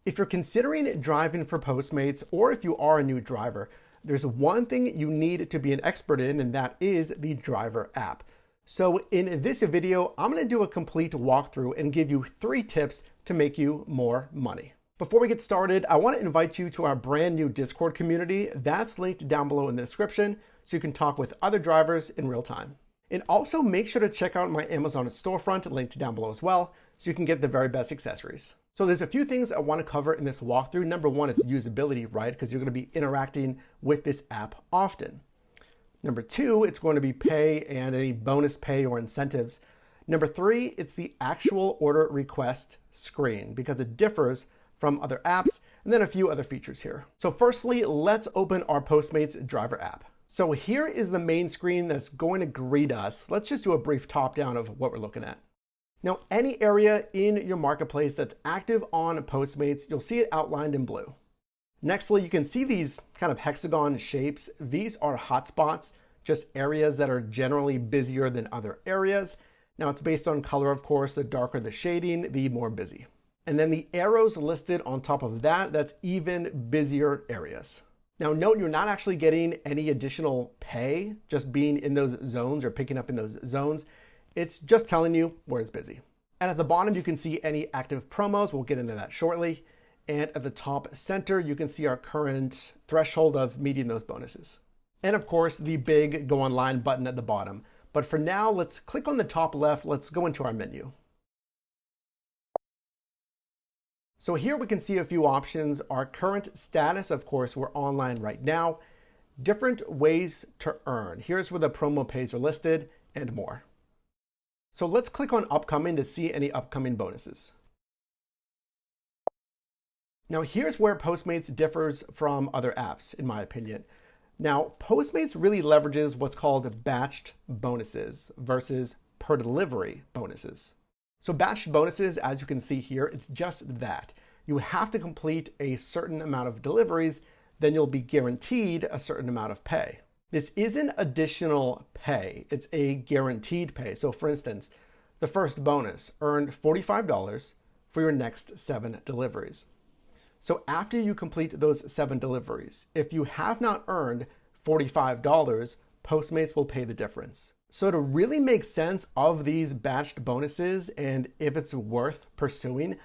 If you're considering driving for Postmates, or if you are a new driver, there's one thing you need to be an expert in, and that is the driver app. So in this video, I'm going to do a complete walkthrough and give you 3 tips to make you more money. Before we get started, I want to invite you to our brand new Discord community. That's linked down below in the description, so you can talk with other drivers in real time. And also make sure to check out my Amazon storefront linked down below as well, so you can get the very best accessories. So there's a few things I want to cover in this walkthrough. Number one is usability, right? Because you're going to be interacting with this app often. Number 2, it's going to be pay and any bonus pay or incentives. Number 3, it's the actual order request screen because it differs from other apps, and then a few other features here. So firstly, let's open our Postmates driver app. So here is the main screen that's going to greet us. Let's just do a brief top down of what we're looking at. Now, any area in your marketplace that's active on Postmates, you'll see it outlined in blue. Nextly, you can see these kind of hexagon shapes. These are hotspots, just areas that are generally busier than other areas. Now, it's based on color, of course. The darker the shading, the more busy. And then the arrows listed on top of that, that's even busier areas. Now, note you're not actually getting any additional pay just being in those zones or picking up in those zones. It's just telling you where it's busy. And at the bottom, you can see any active promos. We'll get into that shortly. And at the top center, you can see our current threshold of meeting those bonuses. And of course, the big go online button at the bottom. But for now, let's click on the top left. Let's go into our menu. So here we can see a few options. Our current status, of course, we're online right now. Different ways to earn. Here's where the promo pays are listed and more. So let's click on upcoming to see any upcoming bonuses. Now here's where Postmates differs from other apps, in my opinion. Now, Postmates really leverages what's called batched bonuses versus per delivery bonuses. So batched bonuses, as you can see here, it's just that. You have to complete a certain amount of deliveries, then you'll be guaranteed a certain amount of pay. This isn't additional pay, it's a guaranteed pay. So for instance, the first bonus, earned $45 for your next 7 deliveries. So after you complete those 7 deliveries, if you have not earned $45, Postmates will pay the difference. So to really make sense of these batched bonuses and if it's worth pursuing,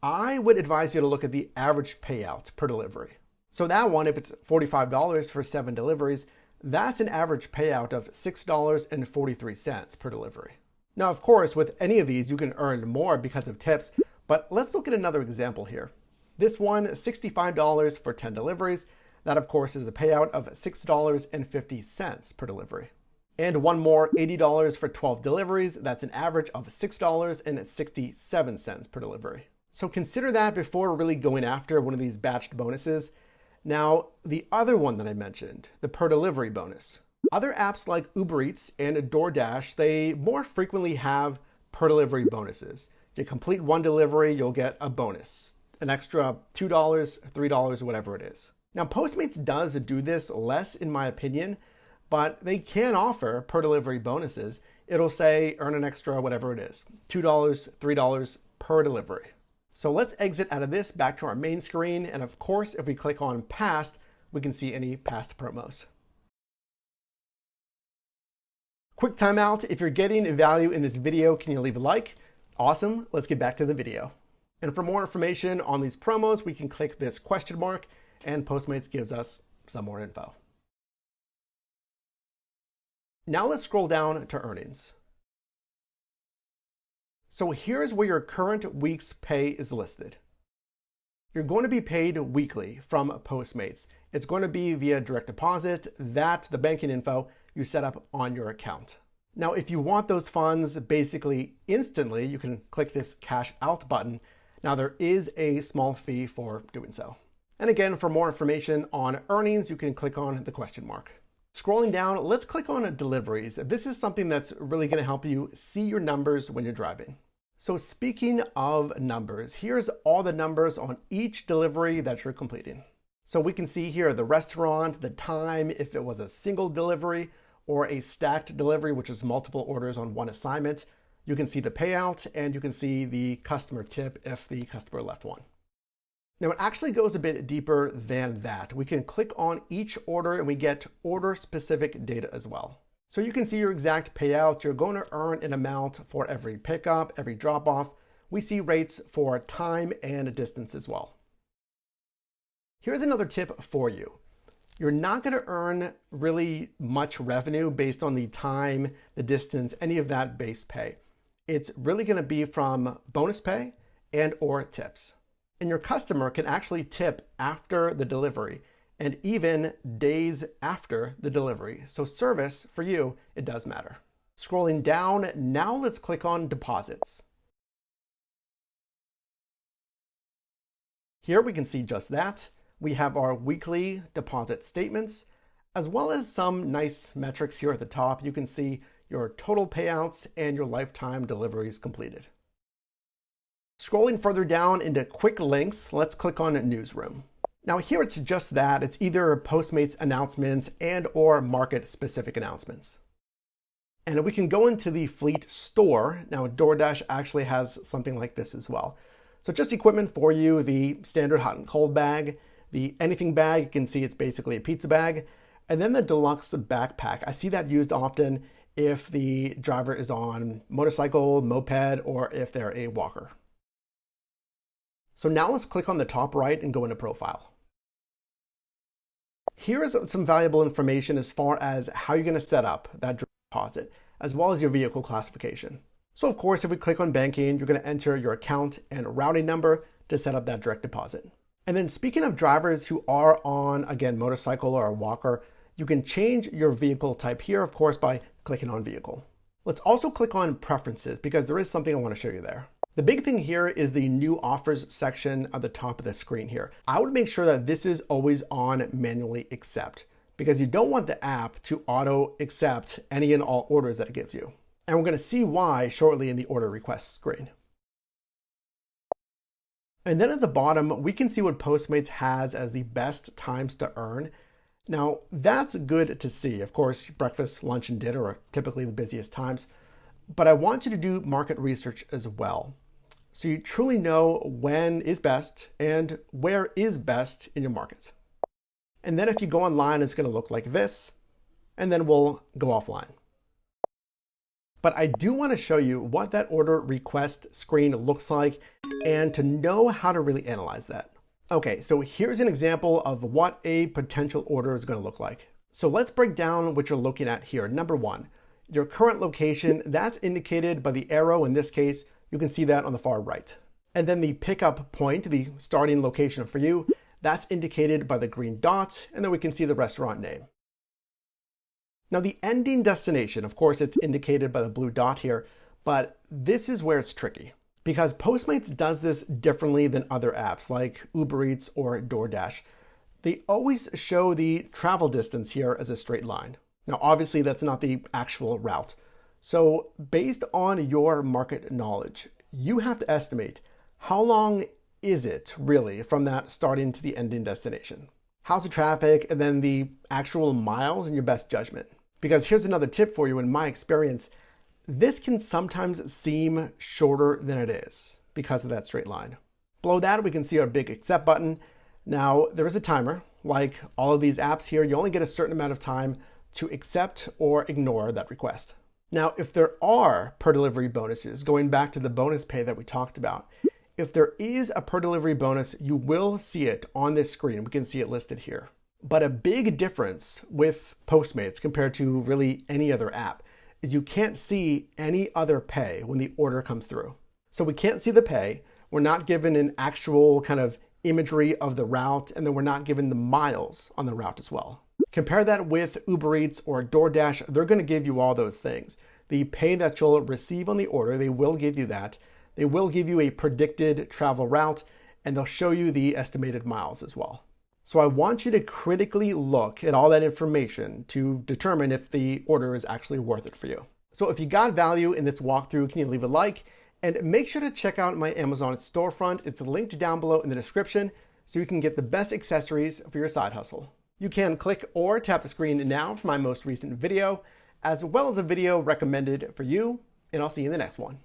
I would advise you to look at the average payout per delivery. So that one, if it's $45 for 7 deliveries, that's an average payout of $6.43 per delivery. Now, of course, with any of these, you can earn more because of tips, but let's look at another example here. This one, $65 for 10 deliveries. That, of course, is a payout of $6.50 per delivery. And one more, $80 for 12 deliveries. That's an average of $6.67 per delivery. So consider that before really going after one of these batched bonuses. Now, the other one that I mentioned, the per delivery bonus. Other apps like Uber Eats and DoorDash, they more frequently have per delivery bonuses. You complete 1 delivery, you'll get a bonus, an extra $2, $3, whatever it is. Now, Postmates does do this less, in my opinion, but they can offer per delivery bonuses. It'll say earn an extra, whatever it is, $2, $3 per delivery. So let's exit out of this back to our main screen. And of course, if we click on past, we can see any past promos. Quick timeout. If you're getting value in this video, can you leave a like? Awesome. Let's get back to the video. And for more information on these promos, we can click this question mark and Postmates gives us some more info. Now let's scroll down to earnings. So here's where your current week's pay is listed. You're going to be paid weekly from Postmates. It's going to be via direct deposit, the banking info you set up on your account. Now, if you want those funds basically instantly, you can click this cash out button. Now, there is a small fee for doing so. And again, for more information on earnings, you can click on the question mark. Scrolling down, let's click on deliveries. This is something that's really going to help you see your numbers when you're driving. So speaking of numbers, here's all the numbers on each delivery that you're completing. So we can see here the restaurant, the time, if it was a single delivery or a stacked delivery, which is multiple orders on one assignment. You can see the payout and you can see the customer tip if the customer left one. Now it actually goes a bit deeper than that. We can click on each order and we get order specific data as well. So you can see your exact payout. You're going to earn an amount for every pickup, every drop off. We see rates for time and distance as well. Here's another tip for you. You're not going to earn really much revenue based on the time, the distance, any of that base pay. It's really going to be from bonus pay and or tips. And your customer can actually tip after the delivery and even days after the delivery. So service for you, it does matter. Scrolling down, now let's click on deposits. Here we can see just that. We have our weekly deposit statements, as well as some nice metrics here at the top. You can see your total payouts and your lifetime deliveries completed. Scrolling further down into quick links, let's click on Newsroom. Now here it's just that. It's either Postmates announcements and or market specific announcements. And we can go into the fleet store. Now DoorDash actually has something like this as well. So just equipment for you, the standard hot and cold bag, the anything bag, you can see it's basically a pizza bag, and then the deluxe backpack. I see that used often if the driver is on motorcycle, moped, or if they're a walker. So now let's click on the top right and go into profile. Here is some valuable information as far as how you're going to set up that deposit, as well as your vehicle classification. So of course, if we click on banking, you're going to enter your account and routing number to set up that direct deposit. And then speaking of drivers who are on, again, motorcycle or a walker, you can change your vehicle type here, of course, by clicking on vehicle. Let's also click on preferences because there is something I want to show you there. The big thing here is the new offers section at the top of the screen here. I would make sure that this is always on manually accept because you don't want the app to auto accept any and all orders that it gives you. And we're going to see why shortly in the order request screen. And then at the bottom, we can see what Postmates has as the best times to earn. Now, that's good to see. Of course, breakfast, lunch, and dinner are typically the busiest times. But I want you to do market research as well, so you truly know when is best and where is best in your market. And then if you go online, it's going to look like this, and then we'll go offline. But I do want to show you what that order request screen looks like and to know how to really analyze that. Okay, so here's an example of what a potential order is going to look like. So let's break down what you're looking at here. Number one, your current location, that's indicated by the arrow. In this case, you can see that on the far right. And then the pickup point, the starting location for you, that's indicated by the green dot. And then we can see the restaurant name. Now the ending destination, of course, it's indicated by the blue dot here, but this is where it's tricky because Postmates does this differently than other apps like Uber Eats or DoorDash. They always show the travel distance here as a straight line. Now, obviously that's not the actual route. So based on your market knowledge, you have to estimate how long is it really from that starting to the ending destination? How's the traffic and then the actual miles in your best judgment? Because here's another tip for you in my experience. This can sometimes seem shorter than it is because of that straight line. Below that, we can see our big accept button. Now, there is a timer. Like all of these apps here, you only get a certain amount of time to accept or ignore that request. Now, if there are per delivery bonuses, going back to the bonus pay that we talked about, if there is a per delivery bonus, you will see it on this screen. We can see it listed here. But a big difference with Postmates compared to really any other app is you can't see any other pay when the order comes through. So we can't see the pay. We're not given an actual kind of imagery of the route, and then we're not given the miles on the route as well. Compare that with Uber Eats or DoorDash. They're going to give you all those things. The pay that you'll receive on the order, they will give you that. They will give you a predicted travel route, and they'll show you the estimated miles as well. So I want you to critically look at all that information to determine if the order is actually worth it for you. So if you got value in this walkthrough, can you leave a like? And make sure to check out my Amazon storefront. It's linked down below in the description so you can get the best accessories for your side hustle. You can click or tap the screen now for my most recent video, as well as a video recommended for you, and I'll see you in the next one.